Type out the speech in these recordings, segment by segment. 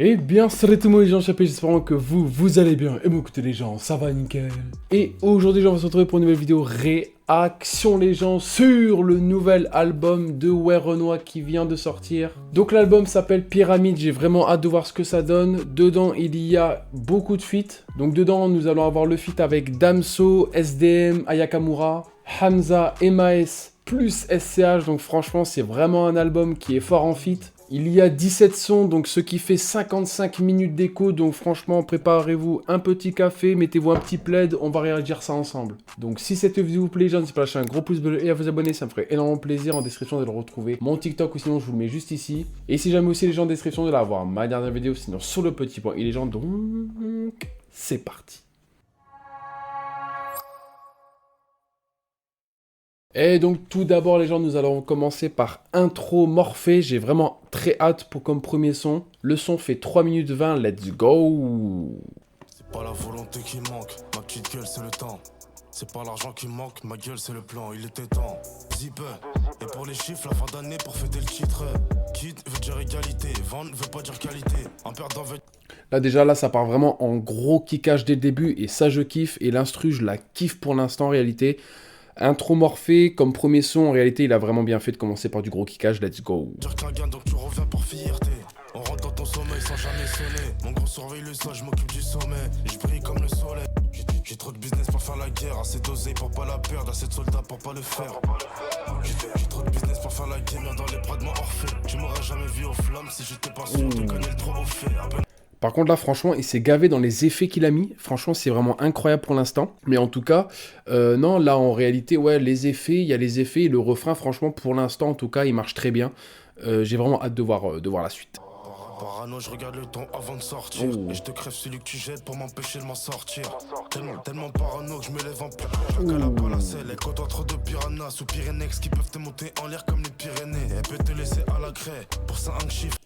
Eh bien, salut tout le monde les gens, j'espère que vous allez bien. Et moi, écoutez les gens, ça va nickel. Et aujourd'hui, on va se retrouver pour une nouvelle vidéo réaction les gens sur le nouvel album de Werenoi qui vient de sortir. Donc l'album s'appelle Pyramide, j'ai vraiment hâte de voir ce que ça donne. Dedans, il y a beaucoup de feats. Donc dedans, nous allons avoir le feat avec Damso, SDM, Ayakamura, Hamza, MAS plus SCH. Donc franchement, c'est vraiment un album qui est fort en feat. Il y a 17 sons, donc ce qui fait 55 minutes d'écho, donc franchement, préparez-vous un petit café, mettez-vous un petit plaid, on va réagir ça ensemble. Donc si cette vidéo vous plaît, n'hésitez pas à lâcher un gros pouce bleu et à vous abonner, ça me ferait énormément plaisir. En description, de le retrouver mon TikTok ou sinon je vous le mets juste ici. Et si jamais aussi les gens en description de la voir ma dernière vidéo, sinon sur le petit point et les gens, donc c'est parti. Et donc tout d'abord les gens, nous allons commencer par intro Morphée. J'ai vraiment très hâte pour comme premier son. Le son fait 3 minutes 20, let's go. C'est pas la volonté qui manque, ma petite gueule c'est le temps. C'est pas l'argent qui manque, ma gueule c'est le plan, il était temps. Zip, et pour les chiffres, la fin d'année pour fêter le titre. Kid veut dire égalité, vendre veut pas dire qualité. Un perdant veut... Là déjà là ça part vraiment en gros kickage dès le début et ça je kiffe. Et l'instru je la kiffe pour l'instant en réalité. Intro Morphée, comme premier son, en réalité, il a vraiment bien fait de commencer par du gros kickage, let's go. Dire qu'un gain donc tu reviens par fierté. On rentre dans ton sommeil sans jamais sonner. Mon gros surveille le sol, je m'occupe du sommet. Je brille comme le soleil. J'ai trop de business pour faire la guerre, assez d'oseille pour pas la perdre, assez de soldats pour pas le faire. J'ai trop de business pour faire la guerre dans les bras de mon Orphée. Tu m'aurais jamais vu aux flammes si j'étais pas sûr de gagner le trophée. Par contre là franchement il s'est gavé dans les effets qu'il a mis, franchement c'est vraiment incroyable pour l'instant. Mais en tout cas, non là en réalité ouais les effets, il y a les effets et le refrain franchement pour l'instant en tout cas il marche très bien. J'ai vraiment hâte de voir la suite. Parano, je regarde le temps avant de sortir. Et je te crève celui que tu jettes pour m'empêcher de m'en sortir. Tellement parano que je me lève en plein. À la palacelle, elle côtoie trop de piranhas ou Pyrénex qui peuvent te monter en l'air comme les Pyrénées. Elle peut te laisser à la craie pour 5 chiffres.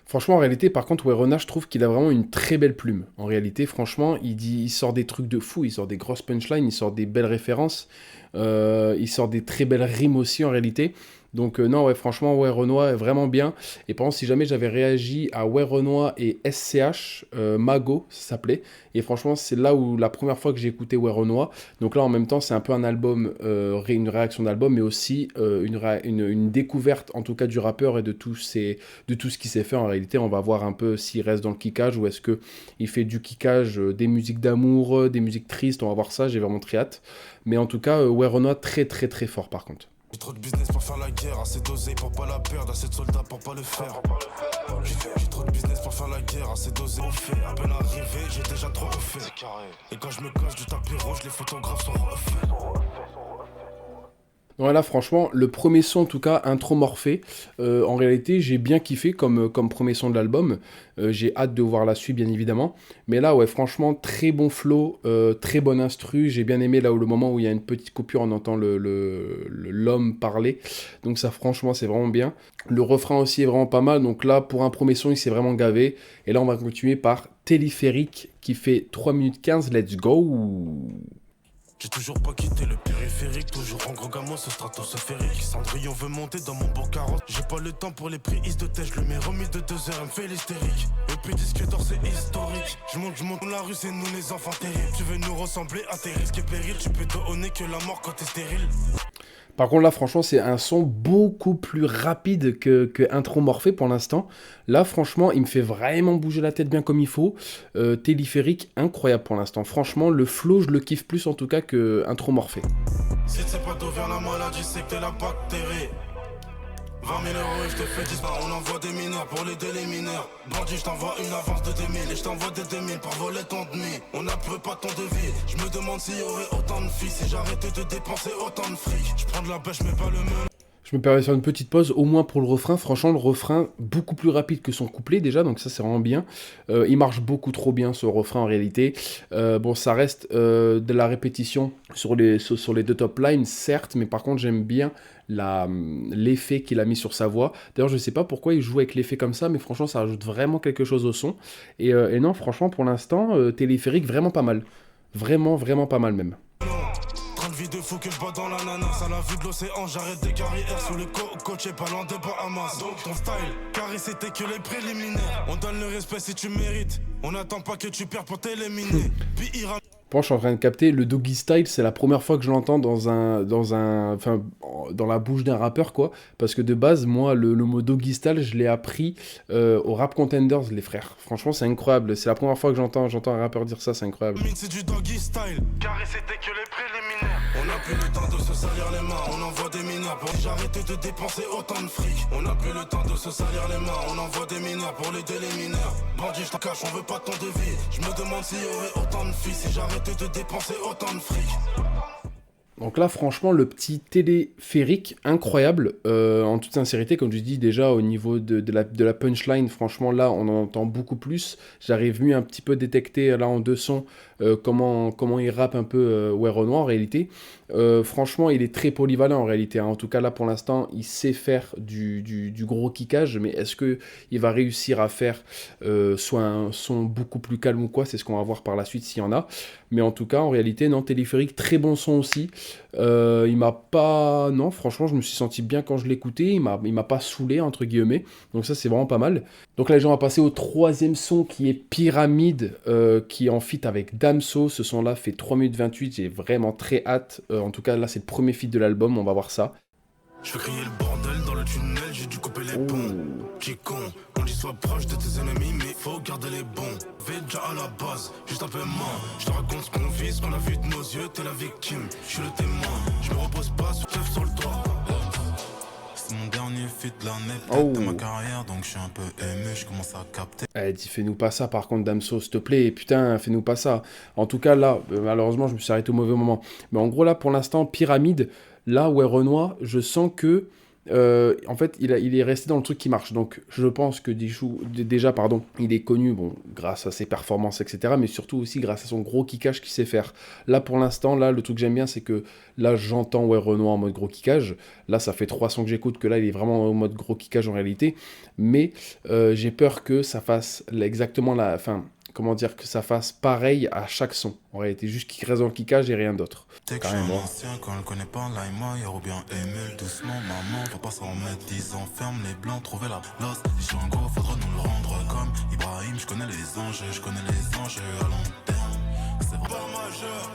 Franchement, en réalité, par contre, Werenoi, je trouve qu'il a vraiment une très belle plume. En réalité, franchement, il sort des trucs de fou, il sort des grosses punchlines, il sort des belles références, il sort des très belles rimes aussi, en réalité. Donc non, ouais, franchement, Werenoi est vraiment bien. Et par contre, si jamais j'avais réagi à Werenoi et SCH, Mago, ça s'appelait. Et franchement, c'est là où la première fois que j'ai écouté Werenoi. Donc là, en même temps, c'est un peu un album, une réaction d'album, mais aussi une découverte, en tout cas, du rappeur et de tout ce qui s'est fait. En réalité, on va voir un peu s'il reste dans le kickage ou est-ce qu'il fait du kickage, des musiques d'amour, des musiques tristes. On va voir ça, j'ai vraiment très hâte. Mais en tout cas, Werenoi, très très très fort par contre. J'ai trop de business pour faire la guerre, assez d'oseille pour pas la perdre, assez de soldats pour pas le faire. J'ai trop de business pour faire la guerre, assez d'oseille au fait. À peine arrivé, j'ai déjà trop refait. Et quand je me cache du tapis rouge, les photographes sont refaits. Voilà, franchement, le premier son, en tout cas, intro Morphée, en réalité, j'ai bien kiffé comme premier son de l'album. J'ai hâte de voir la suite, bien évidemment. Mais là, ouais, franchement, très bon flow, très bon instru. J'ai bien aimé là où le moment où il y a une petite coupure, on entend l'homme parler. Donc ça, franchement, c'est vraiment bien. Le refrain aussi est vraiment pas mal. Donc là, pour un premier son, il s'est vraiment gavé. Et là, on va continuer par Téléphérique, qui fait 3 minutes 15. Let's go! J'ai toujours pas quitté le périphérique, toujours en gros gamin ce stratosphérique. Cendrillon veut monter dans mon beau carotte. J'ai pas le temps pour les prises de tête, je le mets remis de 2 heures, elle me fait l'hystérique. Et puis disque d'or c'est historique. Je monte la rue, c'est nous les enfants terribles. Tu veux nous ressembler à tes risques et périls, tu peux te honner que la mort quand t'es stérile. Par contre là franchement c'est un son beaucoup plus rapide que Intro Morphée pour l'instant. Là franchement il me fait vraiment bouger la tête bien comme il faut. Téléphérique incroyable pour l'instant. Franchement le flow je le kiffe plus en tout cas que Intro Morphée. Si c'est pas d'où vient la maladie c'est que t'es la bactérie. 20 000 euros et je te fais 10 balles, on envoie des mineurs pour l'aider les mineurs. Bandit, je t'envoie une avance de 2000 et je t'envoie des 2000 pour voler ton demi. On n'approuve pas ton devis, je me demande s'il y aurait autant de filles si j'arrêtais de dépenser autant de fric. Je prends de la pêche mais pas le même. Je me permets de faire une petite pause, au moins pour le refrain. Franchement, le refrain, beaucoup plus rapide que son couplet déjà, donc ça c'est vraiment bien. Il marche beaucoup trop bien ce refrain en réalité. Bon, ça reste de la répétition sur les 2 top lines, certes, mais par contre j'aime bien l'effet qu'il a mis sur sa voix. D'ailleurs, je sais pas pourquoi il joue avec l'effet comme ça, mais franchement, ça ajoute vraiment quelque chose au son. Et non, franchement, pour l'instant, Téléphérique, vraiment pas mal. Vraiment, vraiment pas mal même. 30 vies de fous que je bois dans l'ananas. À la vue de l'océan, j'arrête des carrières sous le coach et pas loin des Bahamas. Donc ton style, carré c'était que les préliminaires. On donne le respect si tu mérites. On n'attend pas que tu perds pour t'éliminer. Puis ira. Bon, je suis en train de capter, le doggy style, c'est la première fois que je l'entends enfin, dans la bouche d'un rappeur, quoi. Parce que de base, moi, le mot doggy style, je l'ai appris au Rap Contenders, les frères. Franchement, c'est incroyable. C'est la première fois que j'entends un rappeur dire ça, c'est incroyable. C'est du doggy style, car c'était que les préliminaires. On n'a plus le temps de se salir les mains, on envoie des mineurs pour j'arrête de dépenser autant de fric. On n'a plus le temps de se salir les mains, on envoie des mineurs pour les mineurs. Bandit, je te cache, on veut pas ton devis. Je me demande s'il y aurait autant de filles si j'arrête de dépenser autant de fric. Donc là, franchement, le petit téléphérique, incroyable, en toute sincérité, comme je dis déjà, au niveau de la punchline, franchement, là, on en entend beaucoup plus. J'arrive mieux un petit peu détecter, là, en deux sons, comment il rappe un peu Werenoi, en réalité. Franchement, il est très polyvalent, en réalité. Hein. En tout cas, là, pour l'instant, il sait faire du gros kickage, mais est-ce qu'il va réussir à faire soit un son beaucoup plus calme ou quoi? C'est ce qu'on va voir par la suite, s'il y en a. Mais en tout cas, en réalité, non, téléphérique, très bon son aussi. Il m'a pas... Non, franchement, je me suis senti bien quand je l'écoutais. Il m'a pas saoulé, entre guillemets. Donc ça, c'est vraiment pas mal. Donc là, les gens, on va passer au troisième son qui est Pyramide, qui est en feat avec Damso. Ce son-là fait 3 minutes 28. J'ai vraiment très hâte. En tout cas, là, c'est le premier feat de l'album. On va voir ça. Je fais crier le bordel dans le tunnel, j'ai dû couper les ponts. Qui con, on dit sois proche de tes ennemis, mais faut garder les bons. Vais déjà à la base, juste un peu moins. Je te raconte ce qu'on vit, ce qu'on a vu de nos yeux, t'es la victime, je suis le témoin. Je me repose pas, lève sur le toit. C'est mon dernier feat de l'année, peut-être de ma carrière, donc je suis un peu ému, je commence à capter. Elle dit fais-nous pas ça par contre Damso, s'il te plaît, putain, fais-nous pas ça. En tout cas là, malheureusement je me suis arrêté au mauvais moment. Mais en gros là pour l'instant, Pyramide, là Werenoi, je sens que en fait il est resté dans le truc qui marche. Donc je pense que déjà il est connu bon, grâce à ses performances etc. Mais surtout aussi grâce à son gros kickage qu'il sait faire. Là pour l'instant, là le truc que j'aime bien c'est que là j'entends Werenoi en mode gros kickage. Là ça fait 3 sons que j'écoute que là il est vraiment en mode gros kickage en réalité. Mais j'ai peur que ça fasse exactement la... Enfin, comment dire, que ça fasse pareil à chaque son. En réalité, juste qu'il reste dans le kickage et rien d'autre. Carrément. Ancien, quand elle connaît pas l'aïma, y'a ou bien Emile, doucement, maman, faut pas s'en remettre, 10 ans, ferme les blancs, trouver la lost. Django, faudra nous le rendre comme Ibrahim, je connais les enjeux à long terme. C'est vraiment majeur.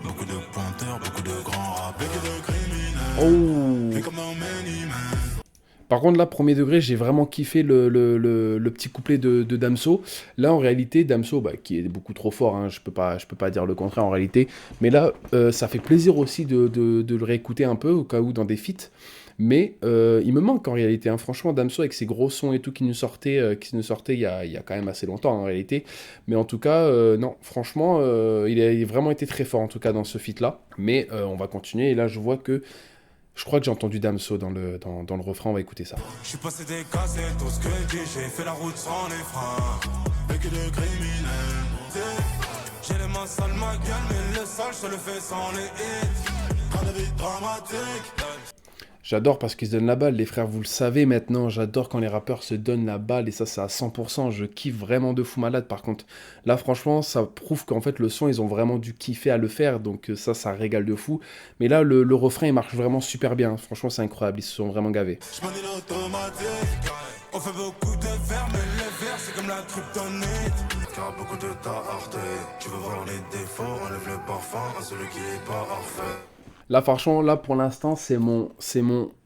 Beaucoup de pointeurs, beaucoup de grands rappeurs, beaucoup de criminels. Fait comme dans Many Men. Par contre, là, premier degré, j'ai vraiment kiffé le petit couplet de Damso. Là, en réalité, Damso, qui est beaucoup trop fort, hein, je peux pas dire le contraire en réalité. Mais là, ça fait plaisir aussi de le réécouter un peu, au cas où, dans des feats. Mais il me manque en réalité, hein. Franchement, Damso avec ses gros sons et tout qui nous sortaient il y a quand même assez longtemps en réalité. Mais en tout cas, non, franchement, il a vraiment été très fort en tout cas dans ce feat-là. Mais on va continuer et là, je vois que... Je crois que j'ai entendu Damso dans le refrain, on va écouter ça. Je suis passé des cassettes, tout ce que j'ai fait la route sans les freins. Vécu de criminels. J'ai les mains sales, ma gueule, mais le sale, je te le fais sans les hits. Pas de vie dramatique. J'adore parce qu'ils se donnent la balle, les frères, vous le savez maintenant, j'adore quand les rappeurs se donnent la balle, et ça c'est à 100%, je kiffe vraiment de fou malade par contre. Là franchement, ça prouve qu'en fait le son, ils ont vraiment dû kiffer à le faire, donc ça régale de fou. Mais là, le refrain, il marche vraiment super bien, franchement c'est incroyable, ils se sont vraiment gavés. On fait beaucoup de verres, mais les verres c'est comme la kryptonite. Car beaucoup de ta arte, tu veux voir les défauts, enlève le parfum à celui qui est pas parfait. Là, franchement, là, pour l'instant, c'est mon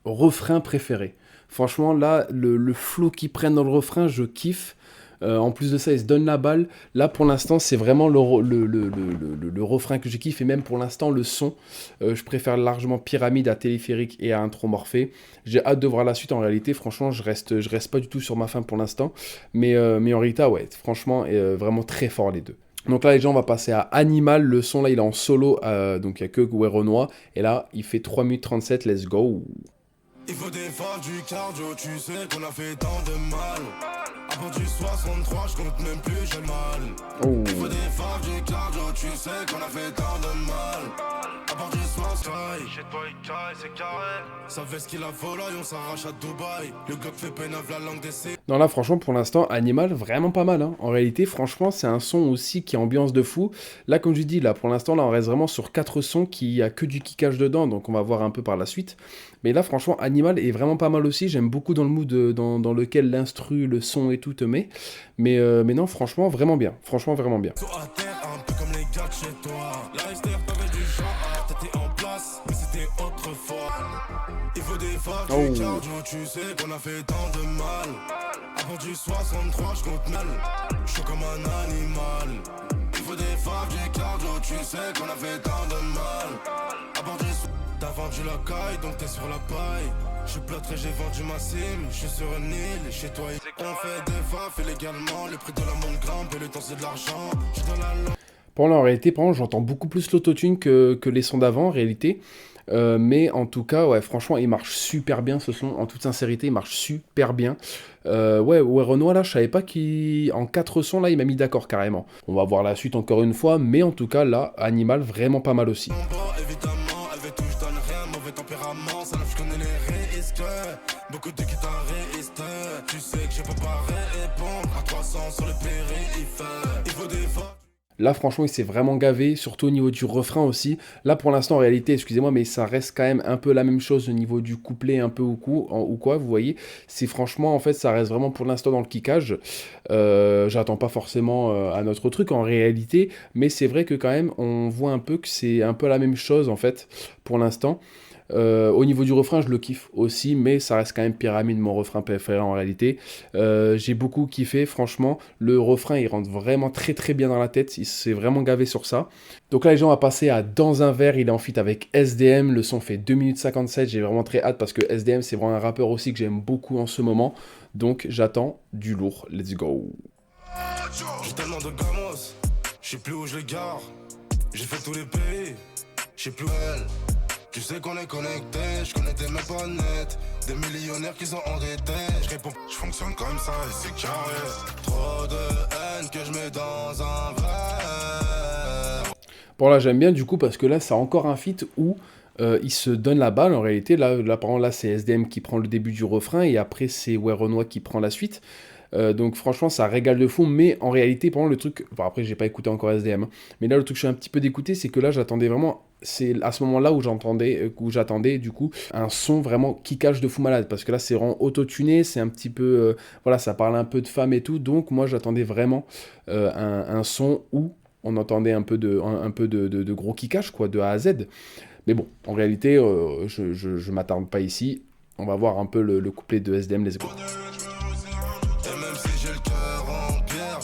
refrain préféré. Franchement, là, le flow qu'ils prennent dans le refrain, je kiffe. En plus de ça, ils se donnent la balle. Là, pour l'instant, c'est vraiment le refrain que je kiffe. Et même pour l'instant, le son, je préfère largement Pyramide à Téléphérique et à Intromorphé. J'ai hâte de voir la suite. En réalité, franchement, je reste pas du tout sur ma faim pour l'instant. Mais en réalité, ouais, franchement, vraiment très fort les deux. Donc là, les gens, on va passer à Animal. Le son, là, il est en solo, donc il n'y a que Werenoi. Et là, il fait 3 minutes 37, let's go. Il faut des fois du cardio, tu sais qu'on a fait tant de mal. Avant du 63, je compte même plus, j'ai mal. Il faut des fois du cardio, tu sais qu'on a fait tant de mal. À bord du soir, chez toi il caille, c'est carré. Ça veste qu'il a volaille, on s'arrache à Dubaï. Le gars fait pénave la langue d'essai. Non là franchement pour l'instant Animal vraiment pas mal hein. En réalité franchement c'est un son aussi qui ambiance de fou. Là comme je dis là pour l'instant là on reste vraiment sur 4 sons qui a que du kickage dedans donc on va voir un peu par la suite. Mais là franchement Animal est vraiment pas mal aussi. J'aime beaucoup dans le mood dans lequel l'instru, le son et tout te met. Mais non franchement vraiment bien. Franchement vraiment bien. Saut à terre, un peu comme les gars de chez toi. La Esther t'avais du genre, t'étais en place, mais c'était autrefois. Il faut des facs, du cardio, tu sais qu'on a fait tant de mal. Avant du 63, je compte mal, je suis comme un animal. Il faut des facs, du cardio, tu sais qu'on a fait tant de mal. Avant du t'as vendu la caille, donc t'es sur la paille. Je suis plâtré, j'ai vendu ma sim, je suis sur une île, chez toi on fait des faf illégalement. Le prix de la montre grimpe et le temps c'est de l'argent. Je suis dans la Bon là en réalité par exemple j'entends beaucoup plus l'autotune que les sons d'avant en réalité. Mais en tout cas, ouais, franchement, il marche super bien ce son. En toute sincérité, il marche super bien. Ouais, Renoir, là, je savais pas qu'en 4 sons, là, il m'a mis d'accord carrément. On va voir la suite encore une fois, mais en tout cas, là, Animal, vraiment pas mal aussi. évidemment, elle veut tout, je donne rien, mauvais tempérament, ça je connais les risques. Beaucoup de guitaristes, tu sais que je peux pas répondre à 300 sur le périph'. Il faut des fois. Là, franchement, il s'est vraiment gavé, surtout au niveau du refrain aussi. Là, pour l'instant, en réalité, excusez-moi, mais ça reste quand même un peu la même chose au niveau du couplet, un peu ou quoi, vous voyez. C'est franchement, en fait, ça reste vraiment pour l'instant dans le kickage. J'attends pas forcément un autre truc en réalité, mais c'est vrai que quand même, on voit un peu que c'est un peu la même chose, en fait, pour l'instant. Au niveau du refrain, je le kiffe aussi, mais ça reste quand même Pyramide, mon refrain préféré en réalité. J'ai beaucoup kiffé, franchement. Le refrain, il rentre vraiment très très bien dans la tête. Il s'est vraiment gavé sur ça. Donc là, les gens vont passer à Dans un verre. Il est en feat avec SDM. Le son fait 2 minutes 57. J'ai vraiment très hâte parce que SDM, c'est vraiment un rappeur aussi que j'aime beaucoup en ce moment. Donc j'attends du lourd. Let's go. J'ai tellement de gamos, je sais plus où je les gare. J'ai fait tous les pays, je sais plus où elle. Tu sais qu'on est connecté, je connais tes mêmes pas net. Des millionnaires qui sont endettés. Je réponds, je fonctionne comme ça et c'est carré. Trop de haine que je mets dans un verre. Bon là j'aime bien du coup parce que là c'est encore un feat où il se donne la balle en réalité. Là par exemple là c'est SDM qui prend le début du refrain et après c'est Renoir qui prend la suite. Donc franchement ça régale de fou, mais en réalité pendant le truc, enfin, après j'ai pas écouté encore SDM, hein, mais là le truc que je suis un petit peu dégoûté c'est que là j'attendais vraiment, c'est à ce moment là où j'attendais du coup un son vraiment qui cache de fou malade, parce que là c'est vraiment autotuné, c'est un petit peu, voilà ça parle un peu de femmes et tout, donc moi j'attendais vraiment un son où on entendait un peu de gros kickage quoi, de A à Z, mais bon en réalité je m'attarde pas ici, on va voir un peu le couplet de SDM, let's go.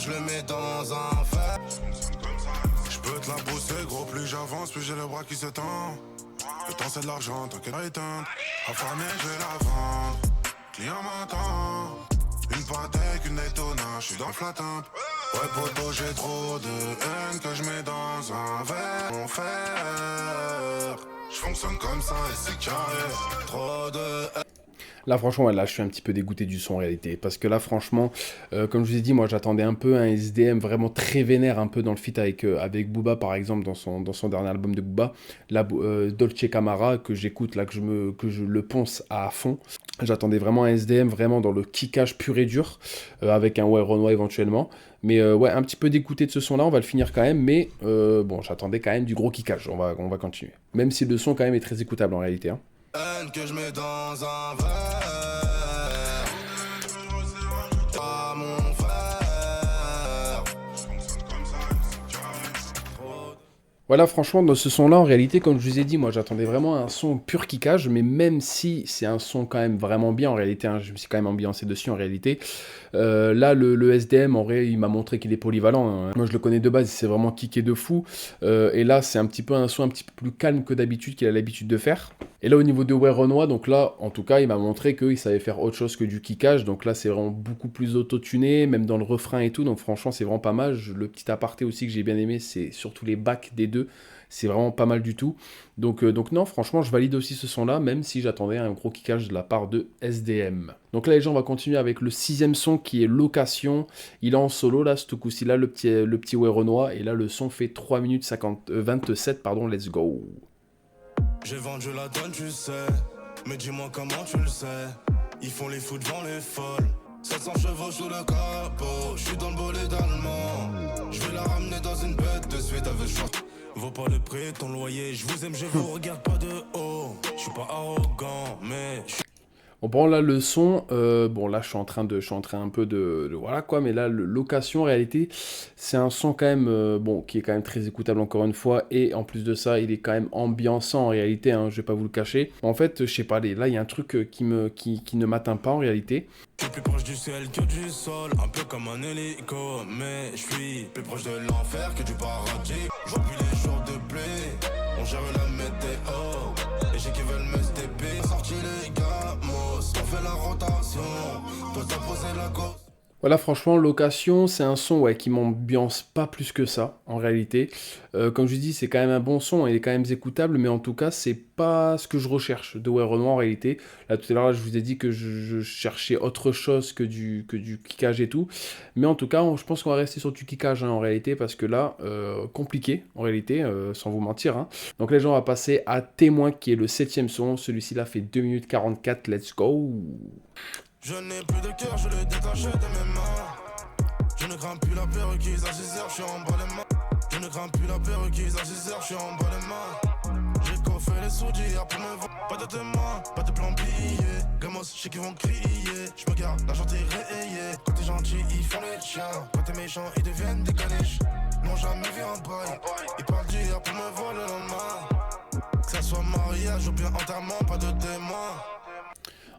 Je le mets dans un verre. Je peux te la pousser, gros, plus j'avance, plus j'ai le bras qui s'étend. Le temps c'est de l'argent, tant qu'elle est éteinte. Affamé, je vais la vendre. Client m'attend. Une pâtée, qu'une étonnante, je suis dans le flatin. Ouais, poto, j'ai trop de haine que je mets dans un verre. Mon fer. Je fonctionne comme ça et c'est carré. Trop de haine. Là franchement ouais, là je suis un petit peu dégoûté du son en réalité, parce que là franchement comme je vous ai dit, moi j'attendais un peu un SDM vraiment très vénère, un peu dans le feat avec Booba par exemple, dans son dernier album de Booba, la Dolce Camara que j'écoute là, que je le ponce à fond. J'attendais vraiment un SDM vraiment dans le kickage pur et dur, avec un Renoir éventuellement, mais ouais un petit peu dégoûté de ce son là, on va le finir quand même, mais bon j'attendais quand même du gros kickage, on va continuer, même si le son quand même est très écoutable en réalité, hein. Que je mets dans un verre. Pas mon frère. Voilà, franchement, dans ce son-là, en réalité, comme je vous ai dit, moi, j'attendais vraiment un son pur kickage, mais même si c'est un son quand même vraiment bien, en réalité, hein, je me suis quand même ambiancé dessus, en réalité. Là, le SDM, en vrai, il m'a montré qu'il est polyvalent, hein. Moi, je le connais de base, il s'est vraiment kické de fou. Et là, c'est un petit peu un son un petit peu plus calme que d'habitude, qu'il a l'habitude de faire. Et là, au niveau de Renoir, donc là, en tout cas, il m'a montré qu'il savait faire autre chose que du kickage. Donc là, c'est vraiment beaucoup plus autotuné, même dans le refrain et tout. Donc franchement, c'est vraiment pas mal. Le petit aparté aussi que j'ai bien aimé, c'est surtout les backs des deux. C'est vraiment pas mal du tout. Donc non, franchement, je valide aussi ce son-là, même si j'attendais un gros kickage de la part de SDM. Donc là, les gens, on va continuer avec le 6ème son qui est Location. Il est en solo, là, ce coup-ci, là, le petit Renoir. Et là, le son fait 3 minutes 27, pardon, let's go. J'ai vendu la donne, tu sais. Mais dis-moi comment tu le sais. Ils font les fous devant les folles. 700 chevaux sous le capot. J'suis dans le bolide allemand. J'vais la ramener dans une bête de suite avec short. Vaut pas le prix, ton loyer. J'vous aime, je vous regarde pas de haut. J'suis pas arrogant, mais Bon, là, le son, bon, là, je suis en train un peu de voilà, quoi, mais là, location, en réalité, c'est un son quand même, bon, qui est quand même très écoutable, encore une fois, et en plus de ça, il est quand même ambiançant, en réalité, hein, je vais pas vous le cacher. En fait, je sais pas, là, il y a un truc qui ne m'atteint pas, en réalité. Je suis plus proche du ciel que du sol, un peu comme un hélico, mais je suis plus proche de l'enfer que du paradis. Je vois plus les jours de pluie, on gère la météo, et j'ai qui veulent me stepper. Sorti les gamos, on fait la rotation, toi t'as posé la cause. Voilà, franchement, location, c'est un son ouais, qui m'ambiance pas plus que ça, en réalité. Comme je dis, c'est quand même un bon son, il est quand même écoutable, mais en tout cas, c'est pas ce que je recherche de Renoir en réalité. Là, tout à l'heure, je vous ai dit que je cherchais autre chose que du kickage et tout. Mais en tout cas, je pense qu'on va rester sur du kickage hein, en réalité, parce que là, compliqué, en réalité, sans vous mentir. Hein. Donc les gens, on va passer à Témoin, qui est le 7ème son. Celui-ci, là, fait 2 minutes 44, let's go. Je n'ai plus de cœur, je l'ai détaché de mes mains. Je ne crains plus la perruquise à 6 heures, je suis en bas les mains. Je ne crains plus la perruquise à 6 heures, je suis en bas les mains. J'ai coffé les sous d'hier pour me voir. Pas de témoins, pas de plan billets. Gamos, je sais qu'ils vont crier. Je me garde, la gentille rayée. Quand t'es gentil, ils font les chiens. Quand t'es méchant, ils deviennent des caniches. N'ont jamais vu un bail. Ils parlent d'hier pour me voir le lendemain. Que ça soit mariage ou bien enterrement, pas de témoins.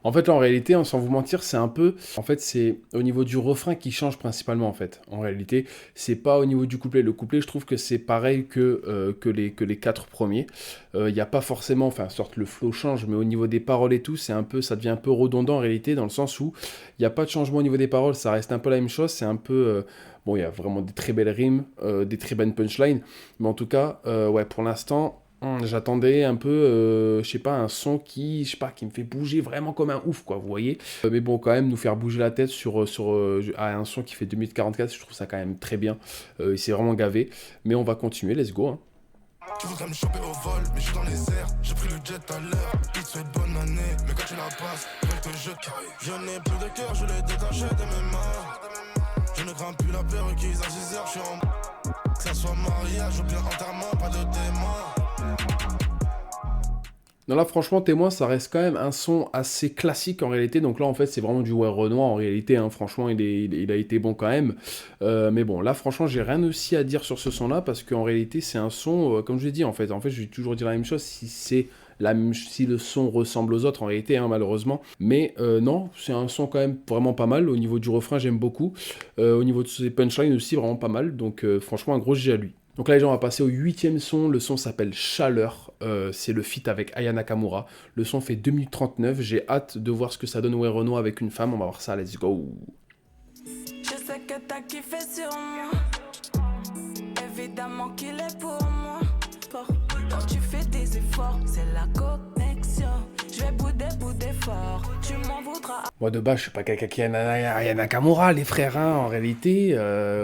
En fait, là, en réalité, sans vous mentir, c'est un peu... En fait, c'est au niveau du refrain qui change principalement, en fait. En réalité, c'est pas au niveau du couplet. Le couplet, je trouve que c'est pareil que les 4 premiers. Il n'y a pas forcément... Enfin, sorte le flow change, mais au niveau des paroles et tout, c'est un peu... Ça devient un peu redondant, en réalité, dans le sens où il n'y a pas de changement au niveau des paroles. Ça reste un peu la même chose. C'est un peu... bon, il y a vraiment des très belles rimes, des très bonnes punchlines. Mais en tout cas, ouais, pour l'instant... J'attendais un peu, je sais pas, un son qui me fait bouger vraiment comme un ouf, quoi, vous voyez. Mais bon, quand même, nous faire bouger la tête à un son qui fait 2 minutes 44, je trouve ça quand même très bien. Il s'est vraiment gavé. Mais on va continuer, let's go. Hein. Tu voudrais me choper au vol, mais je suis dans les airs. J'ai pris le jet à l'heure. Ils te souhaitent bonne année, mais quand tu la passes, ils te jettent. Je n'ai plus de cœur, je l'ai détaché de mes mains. Je ne crains plus la perruquise à 6 heures, je suis en... Que ça soit mariage ou bien enterrement, pas de témoins. Non, là, franchement, Témoin, ça reste quand même un son assez classique en réalité. Donc là, en fait, c'est vraiment du Renoir en réalité. Hein. Franchement, il a été bon quand même. Mais bon, là, franchement, j'ai rien aussi à dire sur ce son-là parce qu'en réalité, c'est un son, comme je l'ai dit, en fait, je vais toujours dire la même chose si le son ressemble aux autres en réalité, hein, malheureusement. Mais non, c'est un son quand même vraiment pas mal. Au niveau du refrain, j'aime beaucoup. Au niveau de ses punchlines aussi, vraiment pas mal. Donc franchement, un gros G à lui. Donc là, les gens, on va passer au 8ème son. Le son s'appelle Chaleur. C'est le feat avec Aya Nakamura. Le son fait 2 minutes 39. J'ai hâte de voir ce que ça donne au Renoir avec une femme. On va voir ça. Let's go. Je sais que t'as kiffé sur moi. Évidemment qu'il est pour moi. Quand tu fais des efforts, c'est la connexion. Je vais bouder fort. Tu m'en voudras. Moi, de base, je suis pas quelqu'un qui aime Aya Nakamura, les frères. Hein, en réalité,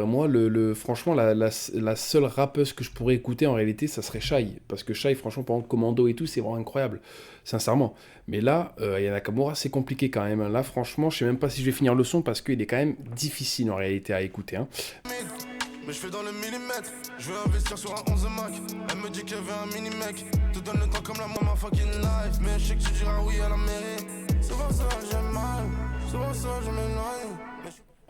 moi, franchement, la seule rappeuse que je pourrais écouter, en réalité, ça serait Shai. Parce que Shai, franchement, par exemple, Commando et tout, c'est vraiment incroyable. Sincèrement. Mais là, Aya Nakamura, c'est compliqué quand même. Là, franchement, je sais même pas si je vais finir le son parce qu'il est quand même difficile, en réalité, à écouter. Hein. Mais je fais dans le millimètre, je veux investir sur un 11 Mac. Elle me dit qu'elle veut un mini mec. Te donne le temps comme la maman fucking life. Mais je sais que tu diras oui à la mairie. C'est pour ça que j'aime mal, c'est pour ça que je m'éloigne.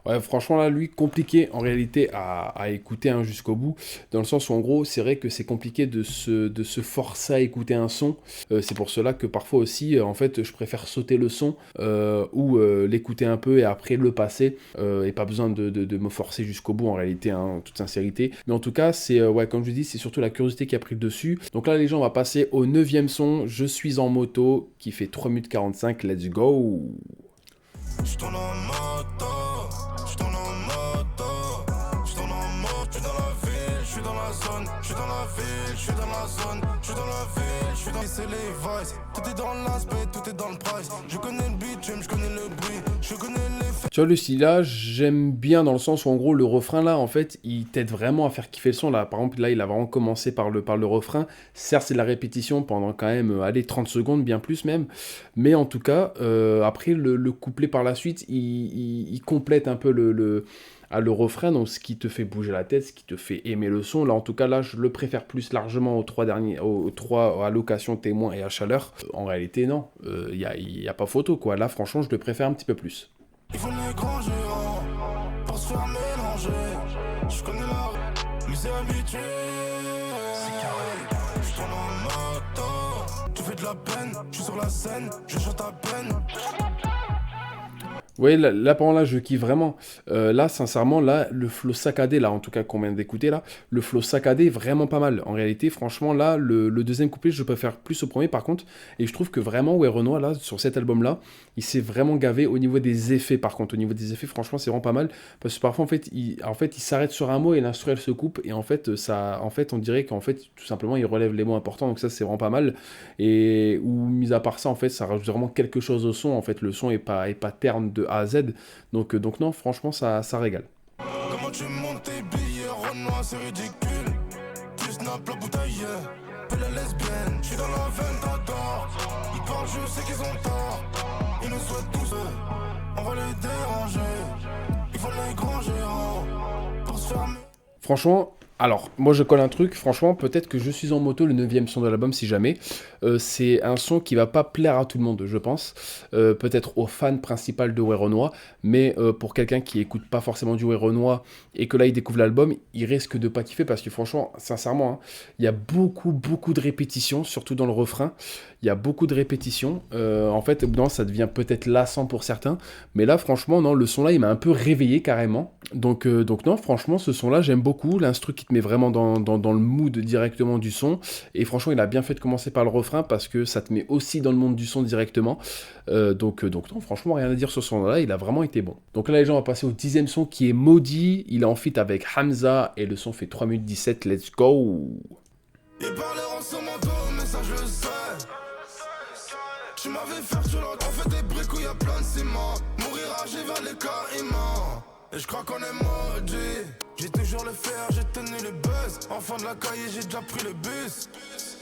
Ouais, franchement, là, lui, compliqué en réalité à écouter hein, jusqu'au bout. Dans le sens où, en gros, c'est vrai que c'est compliqué de se forcer à écouter un son. C'est pour cela que parfois aussi, en fait, je préfère sauter le son ou l'écouter un peu et après le passer. Et pas besoin de me forcer jusqu'au bout en réalité, hein, en toute sincérité. Mais en tout cas, c'est, ouais, comme je dis, c'est surtout la curiosité qui a pris le dessus. Donc là, les gens, on va passer au 9ème son, Je suis en moto, qui fait 3 minutes 45. Let's go! Je tourne en moto, je tourne en moto, je tourne en moto, je suis dans la ville, je suis dans la la zone, je suis dans la ville, je suis dans la zone, je suis dans la ville, je suis dans c'est les vices. Tout est dans l'aspect, tout est dans le price. Je connais le bitume, je connais le bruit, je connais les faits. Tu vois, le style là, j'aime bien dans le sens où en gros le refrain là, en fait, il t'aide vraiment à faire kiffer le son là. Par exemple, là, il a vraiment commencé par le refrain. Certes, c'est de la répétition pendant quand même, allez, 30 secondes, bien plus même. Mais en tout cas, après le couplet par la suite, il complète un peu le refrain, donc ce qui te fait bouger la tête, ce qui te fait aimer le son. Là, en tout cas, là, je le préfère plus largement aux trois allocations, témoins et à chaleur. En réalité, non, il y a pas photo, quoi. Là, franchement, je le préfère un petit peu plus. Il faut les grands géants pour se faire mélanger. Je connais la rue, mais c'est habitué. Je tourne en moto, tu fais de la peine, je suis sur la scène, je chante à peine. Vous voyez, là, pendant là, je kiffe vraiment. Là, sincèrement, là, le flow saccadé, là, en tout cas, qu'on vient d'écouter, là, le flow saccadé est vraiment pas mal. En réalité, franchement, là, le deuxième couplet, je préfère plus au premier, par contre. Et je trouve que vraiment, ouais, Renoir, là, sur cet album-là, il s'est vraiment gavé au niveau des effets, par contre. Au niveau des effets, franchement, c'est vraiment pas mal. Parce que parfois, en fait, il s'arrête sur un mot et l'instrument se coupe. Et en fait, on dirait qu'en fait, tout simplement, il relève les mots importants. Donc ça, c'est vraiment pas mal. Et, ou, mis à part ça, en fait, ça rajoute vraiment quelque chose au son. En fait, le son est pas terne de A à Z. Donc non, franchement, ça régale. Comment tu montes tes billets, Renoir, c'est ridicule. Tu snaps la bouteille, fais la lesbienne. Je suis dans la veine, t'adores. Ils parlent, je sais qu'ils ont tort. Ils nous souhaitent tous, on va les déranger. Ils font les grands géants pour se fermer. Franchement, alors, moi je colle un truc, franchement, peut-être que Je suis en moto, le 9e son de l'album, si jamais. C'est un son qui va pas plaire à tout le monde, je pense. Peut-être aux fans principaux de Werenoi, mais pour quelqu'un qui écoute pas forcément du Werenoi et que là il découvre l'album, il risque de pas kiffer parce que franchement, sincèrement, hein, il y a beaucoup de répétitions, surtout dans le refrain. Il y a beaucoup de répétitions. En fait, non, ça devient peut-être lassant pour certains, mais là, franchement, non, le son là, il m'a un peu réveillé carrément. Donc non, franchement, ce son là, j'aime beaucoup. L'instru qui te met vraiment dans le mood directement du son. Et franchement, il a bien fait de commencer par le refrain parce que ça te met aussi dans le monde du son directement. Donc non, franchement, rien à dire sur ce son-là, il a vraiment été bon. Donc là, les gens, on va passer au 10e son qui est Maudit. Il est en feat avec Hamza et le son fait 3 minutes 17. Let's go! Ils parleront sur mon dos, mais ça je le sais. Tu m'avais fait sur l'autre, on fait des briques où y a plein de ciment. Mourira, j'ai vers les carrément. Et je crois qu'on est maudit. J'ai toujours le fer, j'ai tenu le buzz. Enfant de la caille, j'ai déjà pris le bus.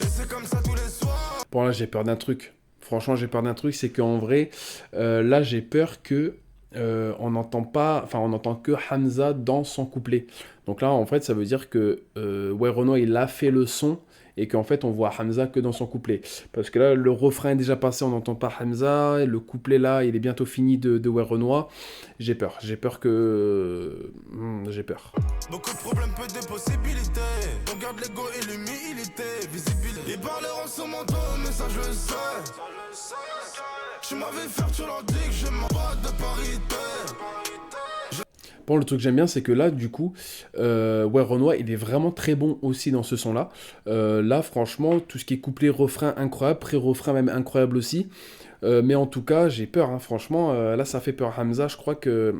Et c'est comme ça tous les soirs. Bon, là, j'ai peur d'un truc. Franchement, j'ai peur d'un truc, c'est qu'en vrai, là, j'ai peur que on n'entend que Hamza dans son couplet. Donc là, en fait, ça veut dire que Werenoi, il a fait le son et qu'en fait, on voit Hamza que dans son couplet. Parce que là, le refrain est déjà passé, on n'entend pas Hamza, et le couplet là, il est bientôt fini de Werenoi. J'ai peur. J'ai peur. Beaucoup de problèmes, peu de possibilités. On garde l'ego et l'humilité. Visibilité. Ils parleront sur mon dos, mais ça je le sais. Tu m'avais fait, tu leur dis que je m'en bats de parité. Bon, le truc que j'aime bien, c'est que là, du coup, Werenoi, il est vraiment très bon aussi dans ce son-là. Là, franchement, tout ce qui est couplet, refrain, incroyable, pré-refrain même incroyable aussi. Mais en tout cas, j'ai peur, hein, franchement, là, ça fait peur. Hamza, je crois que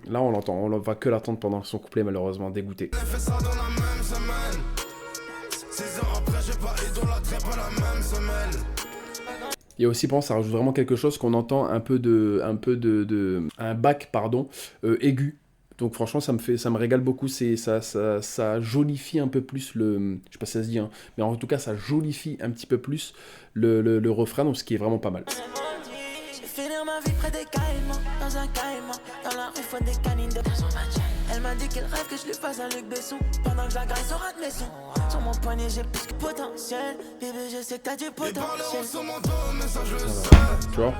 là, on va que l'attendre pendant son couplet, malheureusement, dégoûté. On a fait ça dans la même semaine. 6 ans après, j'ai pas idolâtré pas la même semaine. Il y a aussi, ça rajoute vraiment quelque chose qu'on entend un bac, aigu. Donc franchement, ça me régale beaucoup. Ça jolifie un peu plus je sais pas si ça se dit, hein, mais en tout cas, ça jolifie un petit peu plus le refrain, donc ce qui est vraiment pas mal. Finir ma vie près des caïmans, dans un caïman, dans la rue faut des canines de son match. Elle m'a dit qu'elle rêve que je lui fasse un Luc Besson, pendant que j'agresse sur un de mes sons. Sur mon poignet j'ai plus que potentiel, bébé je sais que t'as du potentiel. Sur mon dos, mais ça je le sais. Tu vois ?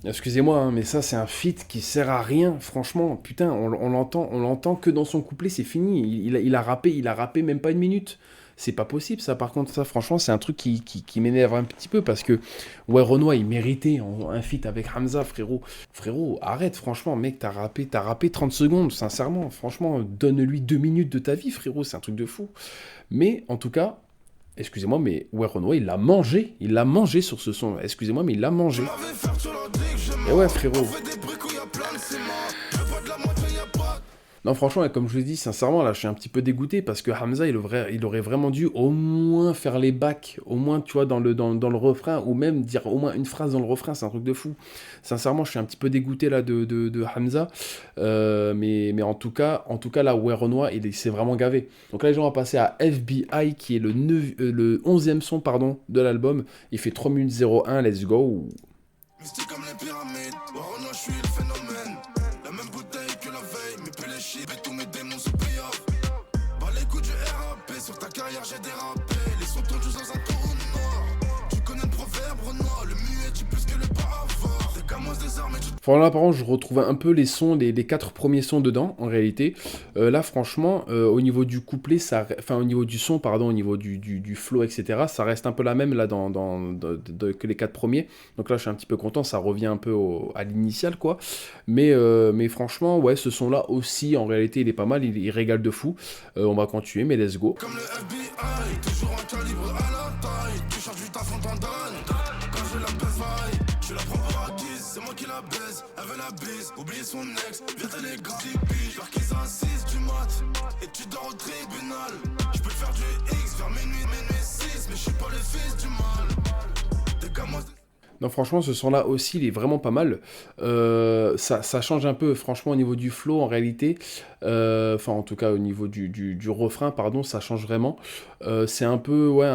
Excusez-moi, hein, mais ça c'est un feat qui sert à rien, franchement, putain, on l'entend que dans son couplet, c'est fini, il a rappé même pas une minute. C'est pas possible, ça. Par contre, ça, franchement, c'est un truc qui m'énerve un petit peu parce que, ouais, Renoir, il méritait un feat avec Hamza, frérot. Frérot, arrête, franchement, mec, t'as rappé 30 secondes, sincèrement. Franchement, donne-lui 2 minutes de ta vie, frérot, c'est un truc de fou. Mais, en tout cas, excusez-moi, mais ouais, Renoir, il l'a mangé sur ce son. Excusez-moi, mais il l'a mangé. Et ouais, frérot. Non, franchement, comme je vous l'ai dit, sincèrement, là, je suis un petit peu dégoûté parce que Hamza, il aurait vraiment dû au moins faire les bacs, au moins, tu vois, dans le refrain, ou même dire au moins une phrase dans le refrain, c'est un truc de fou. Sincèrement, je suis un petit peu dégoûté là de Hamza, mais en tout cas, là, Werenoi, il s'est vraiment gavé. Donc là, les gens vont passer à FBI, qui est le 11e son, pardon, de l'album. Il fait 3 minutes 01, let's go. Mystique comme les pyramides, Werenoi, je suis le phénomène. La même bouteille que la veille, mes pelés chips et tous mes démons se payent off. Bah les coups du RAP, sur ta carrière j'ai dérapé. Les sons tournent juste dans un trou noir. Tu connais le proverbe Renoir, le muet dit plus que le bavard. Des gamos des armes et tu... Enfin là par contre je retrouve un peu les sons, les 4 premiers sons dedans en réalité. Là franchement au niveau du couplet, au niveau du son pardon, au niveau du flow etc. Ça reste un peu la même là que les 4 premiers. Donc là je suis un petit peu content, ça revient un peu à l'initial quoi. Mais franchement ouais ce son là aussi en réalité il est pas mal, il régale de fou. On va continuer mais let's go. Comme le FBI, toujours un calibre à la taille. Tu charges du taf en t'endonne. Quand je la baisse vaille, je la prends pour acquise. C'est moi qui la baisse, elle veut la bise. Oublier son ex, viens élégant. Tipeee, genre qu'ils insistent du mat. Et tu dors au tribunal. Je peux te faire du X vers minuit 6. Mais je suis pas le fils du mal. Des gamos. Non franchement ce son là aussi il est vraiment pas mal, ça change un peu franchement au niveau du flow en réalité, enfin en tout cas au niveau du refrain pardon ça change vraiment, c'est un peu ouais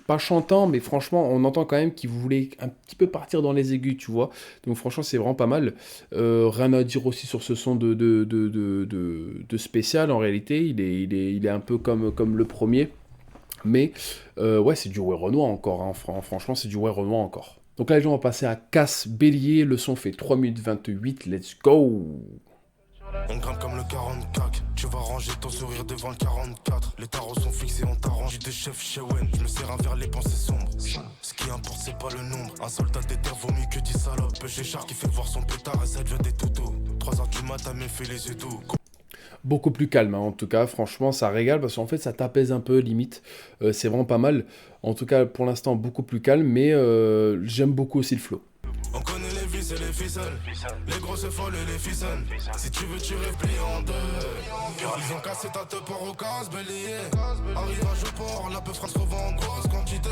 pas chantant mais franchement on entend quand même qu'il voulait un petit peu partir dans les aigus tu vois, donc franchement c'est vraiment pas mal, rien à dire aussi sur ce son de spécial en réalité, il est un peu comme le premier, mais ouais c'est du Werenoi encore, hein. Franchement c'est du Werenoi encore. Donc là, les gens vont passer à Casse Bélier. Le son fait 3 minutes 28. Let's go! On grimpe comme le 44. Tu vas ranger ton sourire devant le 44. Les tarots sont fixés, on t'arrange des chefs chez Wen. Je me serre vers les pensées sombres. Ce qui importe, c'est pas le nombre. Un soldat d'éther vaut mieux que 10 salopes. Pêche Char qui fait voir son pétard et ça devient des toutous. 3h du mat, t'as même fait les yeux doux. Beaucoup plus calme, hein. En tout cas, franchement, ça régale parce qu'en fait, ça t'apaise un peu, limite. C'est vraiment pas mal. En tout cas, pour l'instant, beaucoup plus calme, mais j'aime beaucoup aussi le flow. On connaît les vis et les ficelles, les grosses folles et les ficelles. Si tu veux, tu replies en deux. Ils ont cassé ta teuf pour au casse bélier. Arrivage au port, la peu France revend en grosse quantité.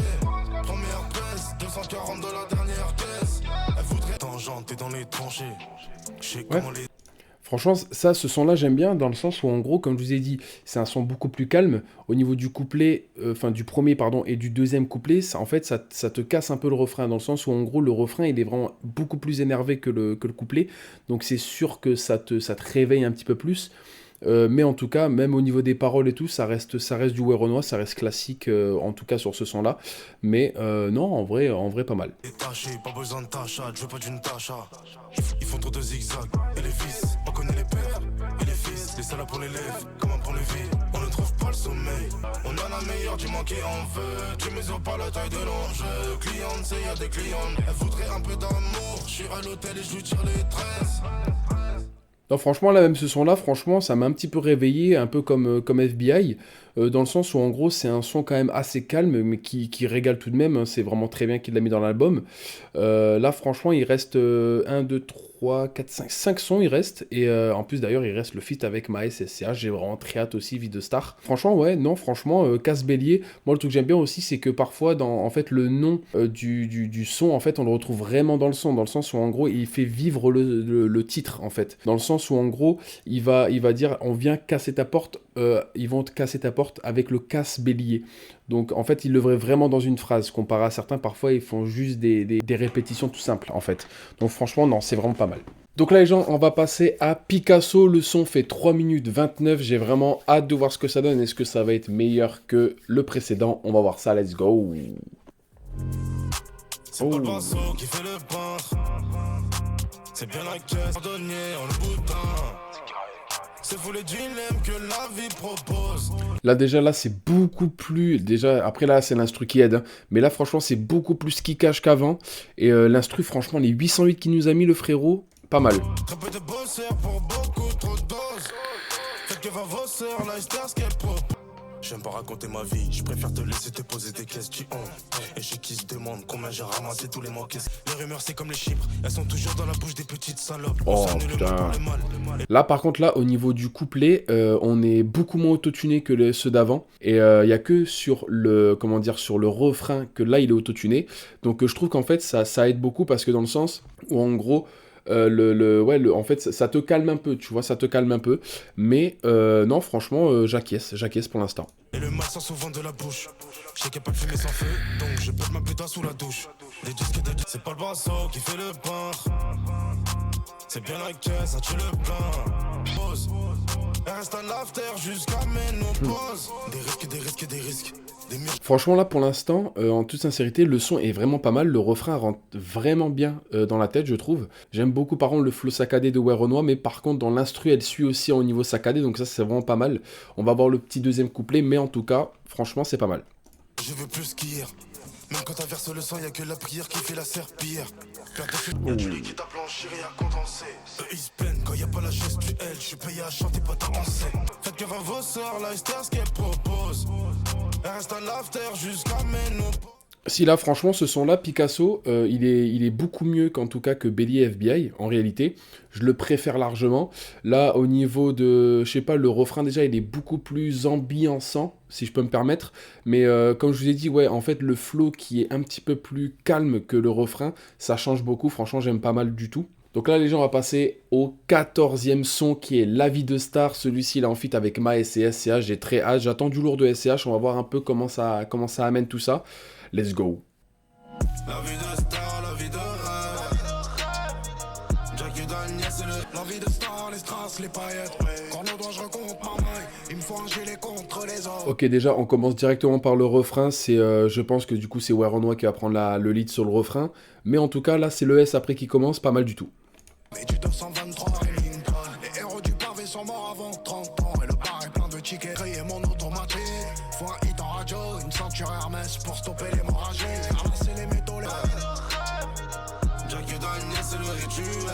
Première pièce, 240 de la dernière caisse. Elle voudrait tangenter dans les tranchées. Je sais comment les... Franchement, ça, ce son-là, j'aime bien, dans le sens où, en gros, comme je vous ai dit, c'est un son beaucoup plus calme. Au niveau du couplet, enfin, du premier, pardon, et du deuxième couplet, ça, en fait, ça te casse un peu le refrain, dans le sens où, en gros, le refrain, il est vraiment beaucoup plus énervé que le couplet. Donc, c'est sûr que ça te réveille un petit peu plus. Mais en tout cas, même au niveau des paroles et tout, ça reste du Werenoi, ça reste classique, en tout cas sur ce son-là. Mais non, en vrai, pas mal. Détaché, pas besoin de tachat, je veux pas d'une tacha. Ils font trop de zigzags, et les fils, on connaît les pères, et les fils, les salades pour les lèvres, comme un pour les vies, on ne trouve pas le sommeil. On a la meilleure, dis-moi qui en veut, tu mesures pas la taille de l'enjeu. Cliente, c'est y'a des clientes, elle voudrait un peu d'amour, je suis à l'hôtel et je lui tire les tresses. Non, franchement, là, même ce son-là, franchement, ça m'a un petit peu réveillé, un peu comme FBI, dans le sens où, en gros, c'est un son quand même assez calme, mais qui régale tout de même, hein. C'est vraiment très bien qu'il l'a mis dans l'album. Là, franchement, il reste 1, 2, 3, 4, 5 sons, il reste. Et en plus, d'ailleurs, il reste le feat avec Maes SCH. J'ai vraiment très hâte aussi, Vie de Star. Franchement, ouais, non, franchement, Casse Bélier. Moi, le truc que j'aime bien aussi, c'est que parfois, en fait, le nom du son, en fait, on le retrouve vraiment dans le son, dans le sens où, en gros, il fait vivre le titre, en fait. Dans le sens où, en gros, il va dire, on vient casser ta porte, ils vont te casser ta porte avec le Casse Bélier. Donc, en fait, ils le verraient vraiment dans une phrase. Comparé à certains, parfois, ils font juste des répétitions tout simples, en fait. Donc, franchement, non, c'est vraiment pas mal. Donc là, les gens, on va passer à Picasso. Le son fait 3 minutes 29. J'ai vraiment hâte de voir ce que ça donne. Est-ce que ça va être meilleur que le précédent? On va voir ça. Let's go. C'est pas le pinceau qui fait le peintre. C'est bien la caisse, pardonnier, on le boutin. C'est vous les dilemmes que la vie propose. Là déjà là c'est beaucoup plus, déjà après là c'est l'instru qui aide, hein. Mais là franchement c'est beaucoup plus qui cache qu'avant. Et l'instru franchement les 808 qu'il nous a mis le frérot, pas mal. Très peu de bosseurs pour beaucoup trop de doses. Faites que va vos sœurs, la star ce qu'elle pop. J'aime pas raconter ma vie, je préfère te laisser te poser des questions. Et ceux qui se demandent combien j'ai ramassé tous les mois. Les rumeurs c'est comme les chiffres, elles sont toujours dans la bouche des petites salopes. Oh putain. Là par contre là au niveau du couplet, on est beaucoup moins autotuné que ceux d'avant. Et il y a que sur le, comment dire, sur le refrain que là il est autotuné. Donc je trouve qu'en fait ça aide beaucoup parce que dans le sens où en gros... en fait, ça te calme un peu, tu vois, ça te calme un peu. Mais non, franchement, j'acquiesce pour l'instant. Et le mal sort souvent de la bouche. Je sais qu'il n'y a pas de fumée sans feu, donc je pète ma putain sous la douche. Des disques de c'est pas le basso qui fait le pain. C'est bien la caisse, ça tue le plein. Pause. Elle reste à l'after jusqu'à ménopause. Des risques. Franchement là pour l'instant, en toute sincérité, le son est vraiment pas mal, le refrain rentre vraiment bien dans la tête je trouve. J'aime beaucoup par contre le flow saccadé de Werenoi, mais par contre dans l'instru elle suit aussi au niveau saccadé, donc ça c'est vraiment pas mal. On va voir le petit deuxième couplet, mais en tout cas, franchement c'est pas mal. Je veux plus qu'hier. Même quand t'inverses le sang, y'a que la prière qui fait la serpillière. Y'a du liquide à blanchir et à condenser. Eux ils se plaignent quand y'a pas la gestuelle. Je suis payé à chanter, pas à danser. Faites que à vos sœurs, là, c'est ce qu'elles proposent. Elle reste à l'after jusqu'à ménopause. Si là franchement ce son là Picasso il est beaucoup mieux qu'en tout cas que Belly FBI en réalité, je le préfère largement. Là au niveau de, je sais pas, le refrain déjà il est beaucoup plus ambiançant si je peux me permettre, mais comme je vous ai dit ouais en fait le flow qui est un petit peu plus calme que le refrain, ça change beaucoup, franchement j'aime pas mal du tout. Donc là les gens on va passer au 14e son qui est La Vie de Star, celui-ci il est en feat avec Maes et SCH, j'ai très hâte, j'attends du lourd de SCH, on va voir un peu comment ça amène tout ça. Let's go. La vie de star, la vie de rêve. Jackie Daniel, c'est la vie de star, les strass, les paillettes. Quand nos doigts je recompte ma maille, il me faut un gilet contre les autres. Ok, déjà on commence directement par le refrain. C'est, je pense que du coup c'est Werenoi qui va prendre le lead sur le refrain. Mais en tout cas là c'est le S après qui commence, pas mal du tout. Mais du 223 Lincoln, les héros du pavé sont morts avant 30 ans. Et le bar est plein de tickets, et mon automatique. Faut un hit en radio, une ceinture Hermès pour stopper l'hémorragie. Ramasser les métaux, Jackie Daniel, c'est le rituel.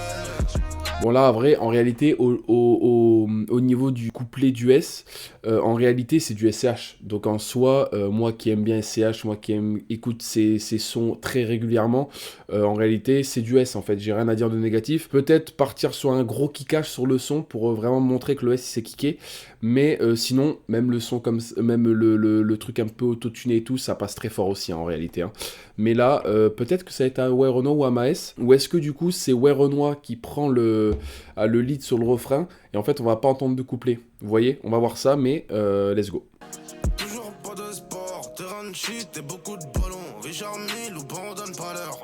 Bon là, en vrai, en réalité, au niveau du couplet du S, en réalité, c'est du SCH. Donc en soi, moi qui aime bien SCH, moi qui écoute ses sons très régulièrement, en réalité, c'est du S en fait. J'ai rien à dire de négatif. Peut-être partir sur un gros kickage sur le son pour vraiment montrer que le S s'est kické. Mais sinon, même le son comme même le truc un peu autotuné et tout, ça passe très fort aussi hein, en réalité. Hein. Mais là, peut-être que ça va être à Werenoi ou à Maes. Ou est-ce que du coup, c'est Werenoi qui prend le lead sur le refrain et en fait on va pas entendre de couplet, vous voyez, on va voir ça, mais let's go. Toujours pas de sport, terrain de shit et beaucoup de ballons. Richard Mille ou on donne pas l'heure.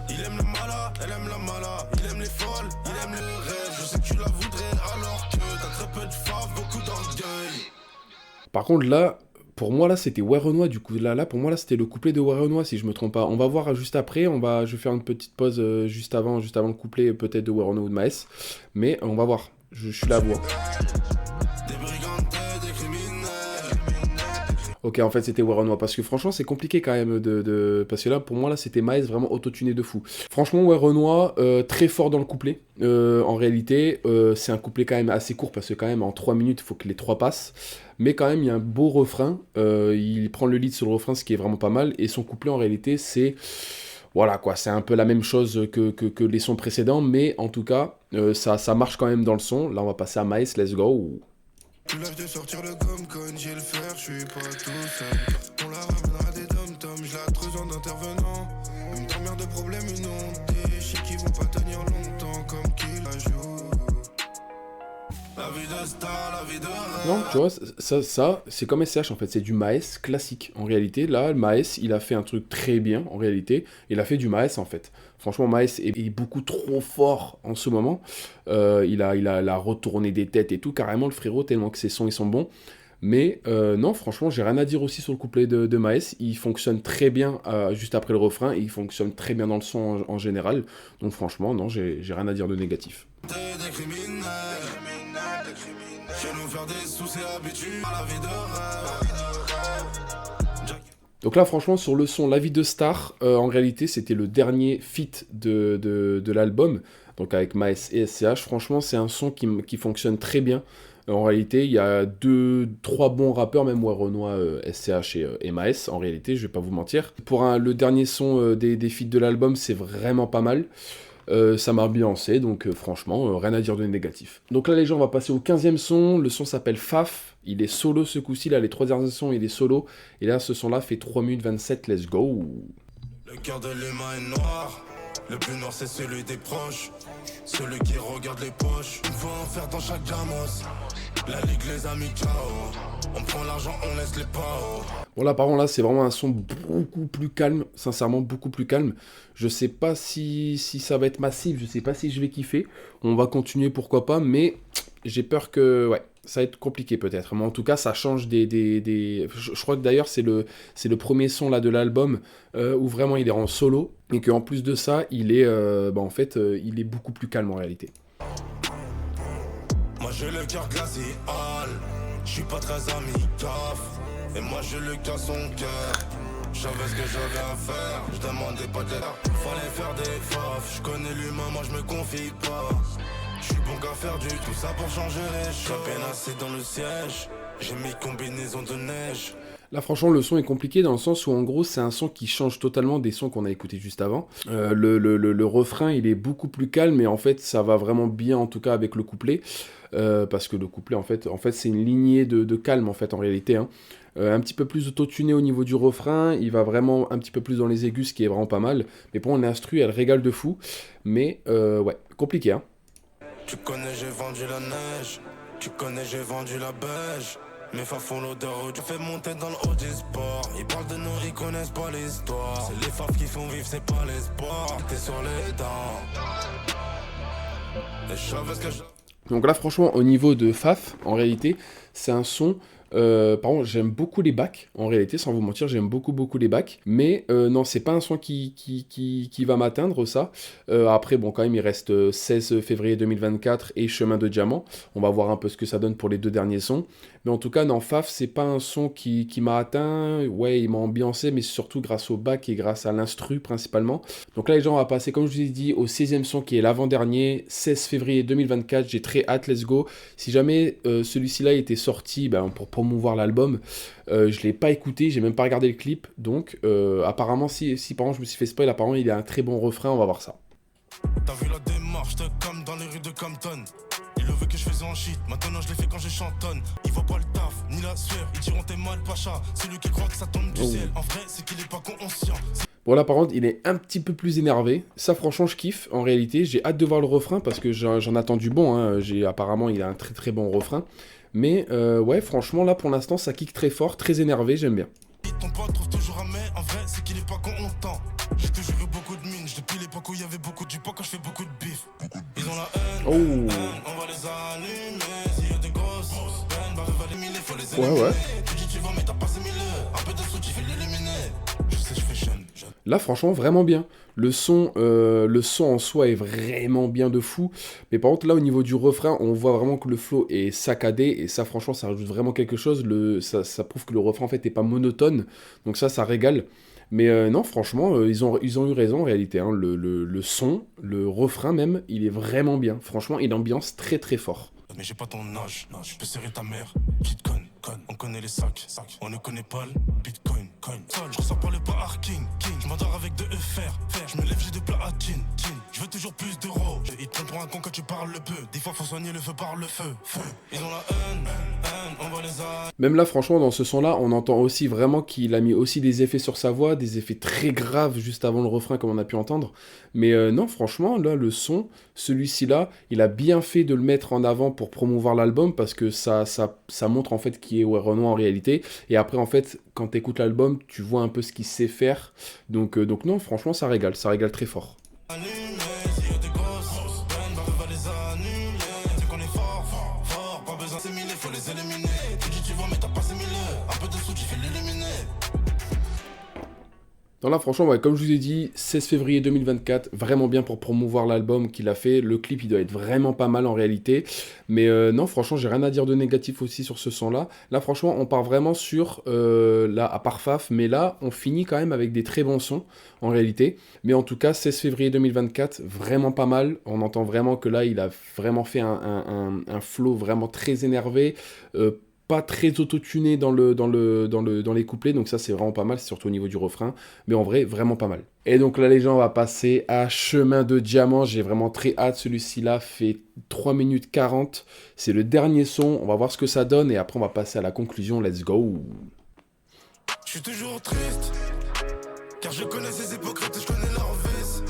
Il aime le mala, elle aime la mala. Il aime les folles, il aime le rêve. Je sais que tu la voudrais alors que t'as très peu de faves, beaucoup d'orgueil. Par contre là, pour moi là c'était Werenoi du coup, là pour moi là c'était le couplet de Werenoi si je me trompe pas. On va voir juste après, je vais faire une petite pause juste avant le couplet peut-être de Werenoi ou de Maes. Mais on va voir, je suis là à voir. Ok, en fait c'était Werenoi, parce que franchement c'est compliqué quand même parce que là pour moi là c'était Maes vraiment autotuné de fou. Franchement Werenoi très fort dans le couplet, en réalité c'est un couplet quand même assez court parce que quand même en 3 minutes il faut que les 3 passent. Mais quand même il y a un beau refrain, il prend le lead sur le refrain ce qui est vraiment pas mal, et son couplet en réalité c'est... Voilà quoi, c'est un peu la même chose que les sons précédents, mais en tout cas ça marche quand même dans le son. Là on va passer à Maes, let's go. Plus l'âge de sortir le com-con, j'ai le fer, je suis pas tout seul. On la ramènera des dom-toms, je la trouve en intervenant. Une première de problèmes inondés, je sais qu'ils vont pas tenir longtemps comme qui la joue. La vie de star, la vie de rêve. Non, tu vois, ça c'est comme SCH en fait, c'est du Maes classique. En réalité, là, Maes, il a fait un truc très bien, en réalité. Il a fait du Maes en fait. Franchement, Maes est beaucoup trop fort en ce moment. Il a retourné des têtes et tout, carrément, le frérot, tellement que ses sons, ils sont bons. Mais non, franchement, j'ai rien à dire aussi sur le couplet de Maes. Il fonctionne très bien juste après le refrain, et il fonctionne très bien dans le son en général. Donc franchement, non, j'ai rien à dire de négatif. Donc là franchement sur le son La Vie de Star, en réalité c'était le dernier feat de l'album donc avec Maes et SCH. Franchement, c'est un son qui fonctionne très bien. En réalité, il y a 2-3 bons rappeurs, même Renoir, SCH et Maes, en réalité, je vais pas vous mentir. Pour le dernier son des feats de l'album, c'est vraiment pas mal. Ça m'a ambiancé, donc franchement, rien à dire de négatif. Donc là, les gens, on va passer au 15e son. Le son s'appelle Faf. Il est solo ce coup-ci. Là, les 3 derniers sons, il est solo. Et là, ce son-là fait 3 minutes 27. Let's go. Le cœur de l'humain est noir. Le plus noir, c'est celui des proches. Celui qui regarde les poches. Il faut en faire dans chaque gamos. La ligue, les amis, ciao. On prend l'argent, on laisse les pao. Bon là par contre là c'est vraiment un son beaucoup plus calme, sincèrement beaucoup plus calme. Je sais pas si ça va être massif, je sais pas si je vais kiffer. On va continuer pourquoi pas, mais j'ai peur que ouais, ça va être compliqué peut-être. Mais en tout cas ça change Je crois que d'ailleurs c'est le premier son là de l'album où vraiment il est en solo et qu'en plus de ça il est en fait il est beaucoup plus calme en réalité. Moi j'ai le cœur glacial, je suis pas très amical. Et moi j'ai le cœur son cœur. Je savais ce que j'avais à faire, je demandais pas de l'air. Fallait faire des faves, je connais l'humain, moi je me confie pas. Je suis bon qu'à faire du tout ça pour changer les choses. J'ai peine assez dans le siège, j'ai mis combinaison de neige. Là franchement le son est compliqué dans le sens où en gros c'est un son qui change totalement des sons qu'on a écoutés juste avant. Le refrain il est beaucoup plus calme et en fait ça va vraiment bien en tout cas avec le couplet. Parce que le couplet en fait c'est une lignée de calme en fait en réalité hein. Un petit peu plus auto-tuné au niveau du refrain, il va vraiment un petit peu plus dans les aigus, ce qui est vraiment pas mal. Mais pour l'instru, elle régale de fou. Mais ouais, compliqué hein. Tu connais, j'ai vendu la neige. Tu connais, j'ai vendu la beige. Mes femmes font l'odeur, tu fais monter dans le haut du sport. Ils parlent de nous, ils connaissent pas l'histoire. C'est les faves qui font vivre, c'est pas l'espoir. T'es sur les dents. Et je savais ce que je... Donc là franchement au niveau de Faf, en réalité, c'est un son... par contre j'aime beaucoup les bacs, en réalité sans vous mentir j'aime beaucoup les bacs, mais non c'est pas un son qui va m'atteindre ça. Après bon quand même il reste 16 février 2024 et Chemin de Diamant, on va voir un peu ce que ça donne pour les 2 derniers sons, mais en tout cas non Faf c'est pas un son qui m'a atteint, ouais il m'a ambiancé mais surtout grâce au bac et grâce à l'instru principalement. Donc là les gens on va passer comme je vous ai dit au 16e son qui est l'avant-dernier, 16 février 2024, j'ai très hâte, let's go. Si jamais celui-ci là était sorti pour promouvoir l'album, je l'ai pas écouté, j'ai même pas regardé le clip, donc apparemment si par exemple je me suis fait spoil, apparemment il a un très bon refrain, on va voir ça. T'as vu la démarche, t'es comme dans les rues de Compton. Il le veut que je faisais en shit, maintenant je l'ai fait quand je chantonne. Il voit pas le taf, ni la sueur, ils diront t'es mal pacha. C'est lui qui croit que ça tombe du ciel, en vrai c'est qu'il est pas conscient. Bon là par contre il est un petit peu plus énervé, ça franchement je kiffe en réalité, j'ai hâte de voir le refrain parce que j'en attends du bon, hein. Apparemment il a un très bon refrain. Mais ouais, franchement, là, pour l'instant, ça kick très fort, très énervé, j'aime bien. Ton pote trouve toujours un mais, en vrai, c'est qu'il est pas content. J'ai toujours eu beaucoup de mines, depuis l'époque où il y avait beaucoup du pot, quand je fais beaucoup de bif. Ils ont la haine, on va les allumer. S'il y a des grosses peines, bah va les miner, faut les éliminer. Ouais. Tu dis tu vas, mais t'as pas 6000 un peu de sous, tu fais l'éliminer. Je sais, je fais jeune. Là, franchement, vraiment bien. Le son en soi est vraiment bien de fou. Mais par contre, là, au niveau du refrain, on voit vraiment que le flow est saccadé. Et ça, franchement, ça rajoute vraiment quelque chose. Ça prouve que le refrain, en fait, n'est pas monotone. Donc ça régale. Mais non, franchement, ils ont eu raison, en réalité. Hein. Le son, le refrain même, il est vraiment bien. Franchement, il ambiance très fort. Mais j'ai pas ton âge, je peux serrer ta mère. Bitcoin, on connaît les sacs. On ne connaît pas le Bitcoin, je ressors pas le parking, je m'endors avec de faire. Je me lève, j'ai de platine, je veux toujours plus d'euros. Ils te prennent pour un con quand tu parles peu. Des fois faut soigner le feu par le feu. Ils ont la haine, on va les a... Même là, franchement, dans ce son-là, on entend aussi vraiment qu'il a mis aussi des effets sur sa voix, des effets très graves juste avant le refrain, comme on a pu entendre. Mais non, franchement, là, le son, celui-ci là, il a bien fait de le mettre en avant pour promouvoir l'album, parce que ça montre en fait qui est Renoir en réalité. Et après, en fait, quand tu écoutes l'album, tu vois un peu ce qu'il sait faire. Donc non, franchement, ça régale très fort. Non, là, franchement, ouais, comme je vous ai dit, 16 février 2024, vraiment bien pour promouvoir l'album qu'il a fait. Le clip, il doit être vraiment pas mal en réalité. Mais non, franchement, j'ai rien à dire de négatif aussi sur ce son-là. Là, franchement, on part vraiment sur, là, à part Faf, mais là, on finit quand même avec des très bons sons en réalité. Mais en tout cas, 16 février 2024, vraiment pas mal. On entend vraiment que là, il a vraiment fait un flow vraiment très énervé. Pas très autotuné dans les couplets, donc ça c'est vraiment pas mal, c'est surtout au niveau du refrain, mais en vrai, vraiment pas mal. Et donc là les gens, on va passer à Chemin de Diamant, j'ai vraiment très hâte, celui-ci là fait 3 minutes 40, c'est le dernier son, on va voir ce que ça donne, et après on va passer à la conclusion, let's go. Je suis toujours triste, car je connais ces hypocrites et je connais leur vice.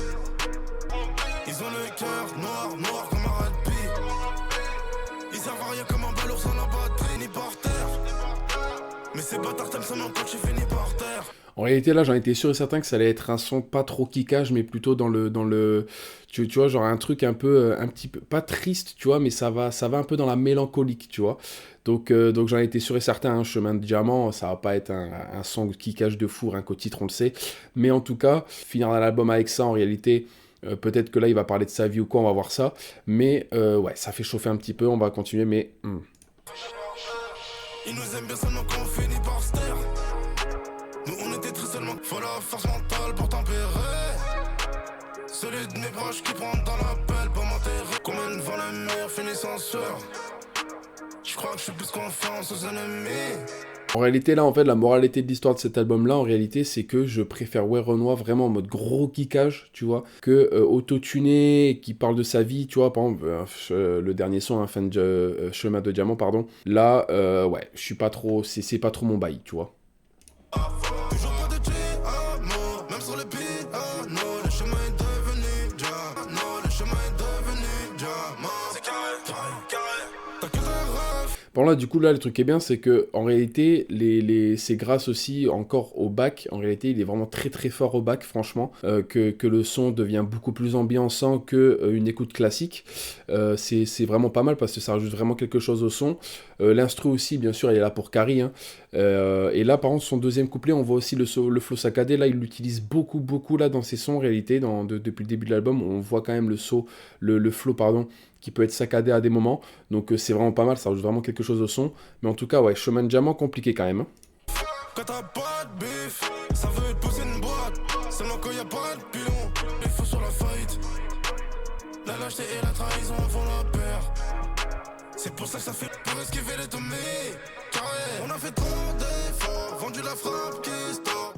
Ils ont le cœur noir, noir comme un rugby. Ils servent à rien comme un ballon sans la batterie ni par terre. Mais ces bâtards t'aiment seulement quand tu finis par terre. En réalité, là, j'en étais sûr et certain que ça allait être un son pas trop kickage, mais plutôt dans le tu vois, genre un truc un petit peu, pas triste, tu vois, mais ça va un peu dans la mélancolique, tu vois. Donc j'en étais sûr et certain, hein, Chemin de Diamant, ça va pas être un son kickage de fou, rien qu'au titre, on le sait. Mais en tout cas, finir l'album avec ça, en réalité, peut-être que là, il va parler de sa vie ou quoi, on va voir ça. Mais ouais, ça fait chauffer un petit peu, on va continuer, mais... Ils nous aiment bien seulement quand on finit par se taire. Nous on était très seulement. Faut la force mentale pour tempérer. Celui de mes proches qui prend dans la pelle pour m'enterrer. Combien de fois le meilleur finit sans sueur. Je crois que je fais plus confiance aux ennemis. En réalité, là, en fait, la moralité de l'histoire de cet album-là, en réalité, c'est que je préfère Renoir vraiment en mode gros kickage, tu vois, que auto-tuné, qui parle de sa vie, tu vois, par exemple, le dernier son, hein, Chemin de Diamant, pardon. Là, ouais, je suis pas trop, c'est pas trop mon bail, tu vois. Toujours pas de amour, même sur le piano. Le chemin est devenu diamant. Le chemin est devenu diamant. C'est carré, carré. T'as que des rêves. Bon là, du coup, là, le truc qui est bien, c'est que en réalité, c'est grâce aussi encore au bac. En réalité, il est vraiment très très fort au bac, franchement, que le son devient beaucoup plus ambiançant qu'une écoute classique. C'est vraiment pas mal parce que ça rajoute vraiment quelque chose au son. L'instru aussi, bien sûr, elle est là pour Carrie. Hein. Et là, par contre, son deuxième couplet, on voit aussi le flow saccadé. Là, il l'utilise beaucoup là dans ses sons, en réalité. Depuis le début de l'album, on voit quand même le flow, pardon, qui peut être saccadé à des moments. Donc c'est vraiment pas mal, ça rajoute vraiment quelque chose au son. Mais en tout cas, ouais, Chemin de Diamant, compliqué quand même. Hein. Quand t'as pas de bif, ça veut te pousser une boîte. Seulement quand y'a pas de pilon, il faut sur la faillite. La lâcheté et la trahison font la paire. C'est pour ça que ça fait pour esquiver les tombées. Carré, on a fait trop d'efforts, vendu la frappe qui store.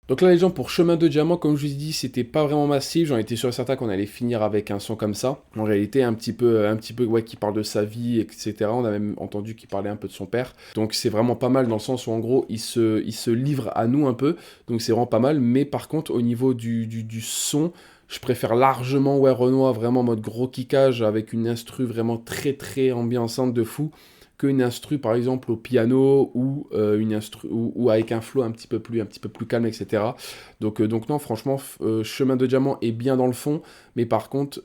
Donc là les gens, pour Chemin de Diamant, comme je vous ai dit, c'était pas vraiment massif, j'en étais sûr et certain qu'on allait finir avec un son comme ça. En réalité un petit peu ouais, qui parle de sa vie, etc. On a même entendu qu'il parlait un peu de son père. Donc c'est vraiment pas mal dans le sens où en gros il se livre à nous un peu, donc c'est vraiment pas mal. Mais par contre au niveau du son, je préfère largement Renoir, vraiment en mode gros kickage avec une instru vraiment très très ambiançante de fou, qu'une instru par exemple au piano ou une instru ou avec un flow un petit peu plus calme, etc. Donc non, franchement, Chemin de Diamant est bien dans le fond, mais par contre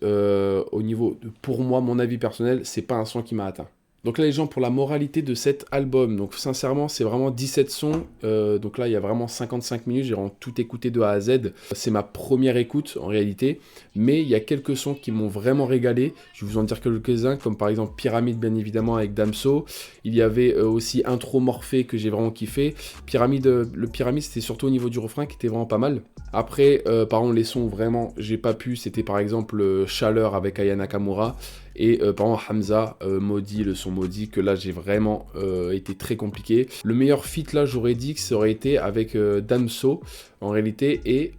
au niveau pour moi, mon avis personnel, c'est pas un son qui m'a atteint. Donc là les gens, pour la moralité de cet album, donc sincèrement c'est vraiment 17 sons, donc là il y a vraiment 55 minutes, j'ai vraiment tout écouté de A à Z, c'est ma première écoute en réalité, mais il y a quelques sons qui m'ont vraiment régalé, je vais vous en dire quelques-uns, comme par exemple Pyramide bien évidemment avec Damso, il y avait aussi Intro Morphée que j'ai vraiment kiffé, le Pyramide c'était surtout au niveau du refrain qui était vraiment pas mal. Après par contre les sons vraiment j'ai pas pu, c'était par exemple Chaleur avec Aya Nakamura, et par exemple Hamza, Maudit, le son Maudit, que là j'ai vraiment été très compliqué. Le meilleur feat là j'aurais dit que ça aurait été avec Damso en réalité et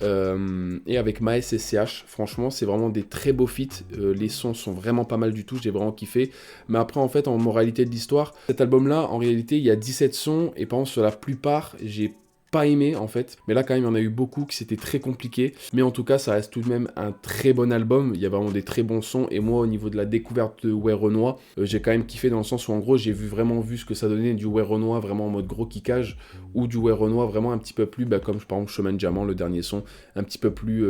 avec Maes SCH. Franchement c'est vraiment des très beaux feats, les sons sont vraiment pas mal du tout, j'ai vraiment kiffé. Mais après en fait en moralité de l'histoire, cet album là en réalité il y a 17 sons et par exemple sur la plupart j'ai pas aimé en fait, mais là quand même il y en a eu beaucoup que c'était très compliqué, mais en tout cas ça reste tout de même un très bon album, il y a vraiment des très bons sons, et moi au niveau de la découverte de Renoir, j'ai quand même kiffé dans le sens où en gros j'ai vraiment vu ce que ça donnait du Renoir vraiment en mode gros kickage, ou du Renoir vraiment un petit peu plus, comme par exemple Chemin de Diamant, le dernier son, un petit peu plus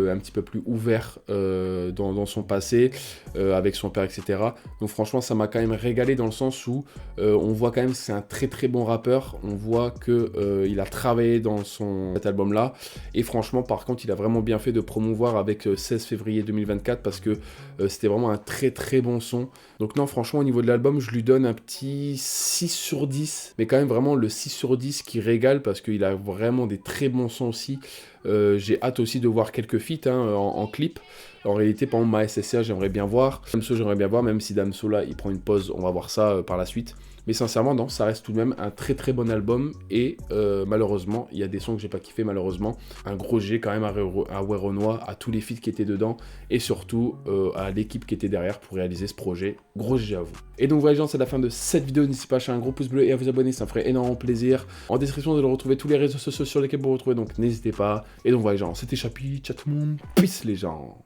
ouvert dans son passé, avec son père, etc. Donc franchement ça m'a quand même régalé dans le sens où on voit quand même que c'est un très très bon rappeur, on voit que il a travaillé dans dans cet album-là. Et franchement, par contre, il a vraiment bien fait de promouvoir avec 16 février 2024 parce que c'était vraiment un très très bon son. Donc non, franchement, au niveau de l'album, je lui donne un petit 6 sur 10. Mais quand même vraiment le 6 sur 10 qui régale parce qu'il a vraiment des très bons sons aussi. J'ai hâte aussi de voir quelques feats en clip. En réalité, par exemple, ma SSR, j'aimerais bien voir. Damso, j'aimerais bien voir, même si Damso, là, il prend une pause, on va voir ça par la suite. Mais sincèrement, non, ça reste tout de même un très très bon album. Et malheureusement, il y a des sons que j'ai pas kiffé, malheureusement. Un gros G quand même à Werenoi, à tous les feats qui étaient dedans. Et surtout à l'équipe qui était derrière pour réaliser ce projet. Gros G à vous. Et donc voilà les gens, c'est la fin de cette vidéo. N'hésitez pas à lâcher un gros pouce bleu et à vous abonner, ça me ferait énormément plaisir. En description, vous allez retrouver tous les réseaux sociaux sur lesquels vous vous retrouvez. Donc n'hésitez pas. Et donc voilà les gens, c'était Chapi, ciao tout le monde. Peace les gens.